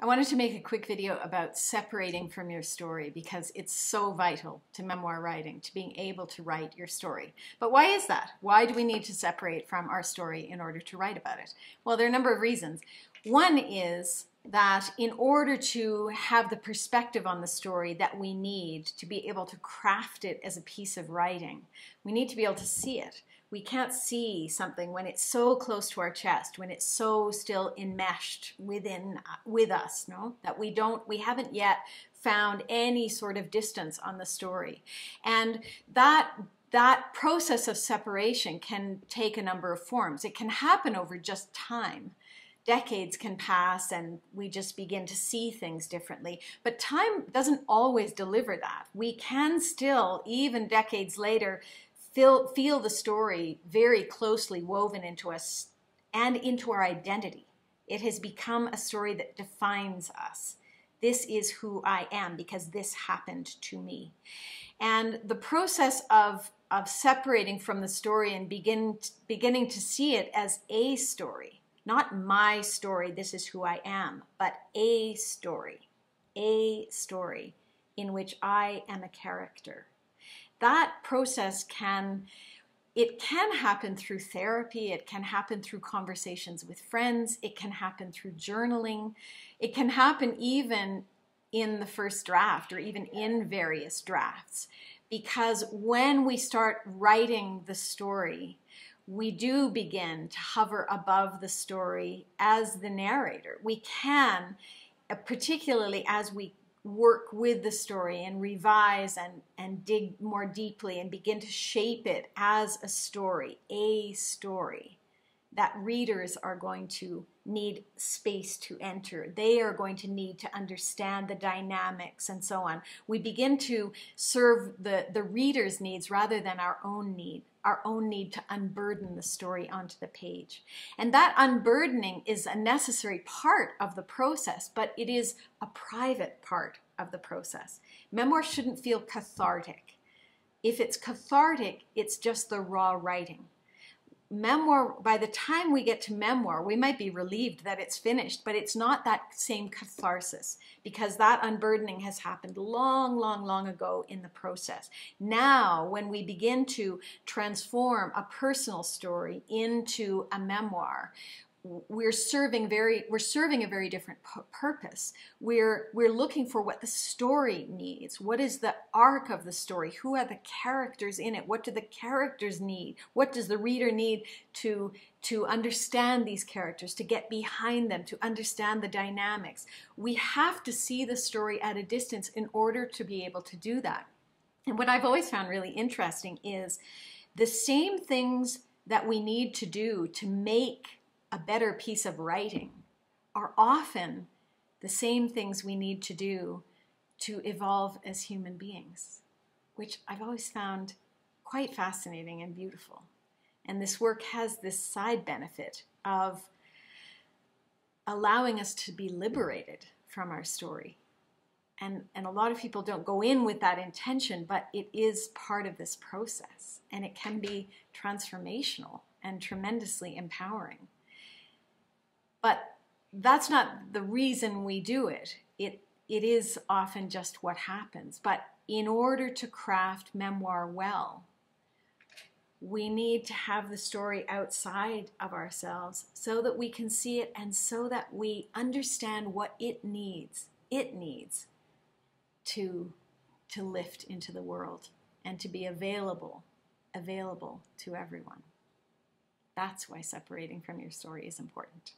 I wanted to make a quick video about separating from your story because it's so vital to memoir writing, to being able to write your story. But why is that? Why do we need to separate from our story in order to write about it? Well, there are a number of reasons. One is that in order to have the perspective on the story that we need to be able to craft it as a piece of writing, we need to be able to see it. We can't see something when it's so close to our chest, when it's so still enmeshed with us, no? That we haven't yet found any sort of distance on the story. And that process of separation can take a number of forms. It can happen over just time. Decades can pass and we just begin to see things differently. But time doesn't always deliver that. We can still, even decades later, feel the story very closely woven into us and into our identity. It has become a story that defines us. This is who I am because this happened to me. And the process of separating from the story and beginning to see it as a story, not my story, this is who I am, but a story in which I am a character. That process can happen through therapy, it can happen through conversations with friends, it can happen through journaling, it can happen even in the first draft or even in various drafts. Because when we start writing the story, we do begin to hover above the story as the narrator. We can, particularly as we work with the story and revise and dig more deeply and begin to shape it as a story that readers are going to need space to enter. They are going to need to understand the dynamics and so on. We begin to serve the reader's needs rather than our own need to unburden the story onto the page. And that unburdening is a necessary part of the process, but it is a private part of the process. Memoir shouldn't feel cathartic. If it's cathartic, it's just the raw writing. Memoir, by the time we get to memoir, we might be relieved that it's finished, but it's not that same catharsis because that unburdening has happened long ago in the process. Now, when we begin to transform a personal story into a memoir, we're serving a very different purpose. We're looking for what the story needs. What is the arc of the story? Who are the characters in it? What do the characters need? What does the reader need to understand these characters, to get behind them, to understand the dynamics? We have to see the story at a distance in order to be able to do that. And what I've always found really interesting is the same things that we need to do to make a better piece of writing are often the same things we need to do to evolve as human beings, which I've always found quite fascinating and beautiful. And this work has this side benefit of allowing us to be liberated from our story. And a lot of people don't go in with that intention, but it is part of this process. And it can be transformational and tremendously empowering. But that's not the reason we do it. It is often just what happens. But in order to craft memoir well, we need to have the story outside of ourselves so that we can see it and so that we understand what it needs. It needs to lift into the world and to be available to everyone. That's why separating from your story is important.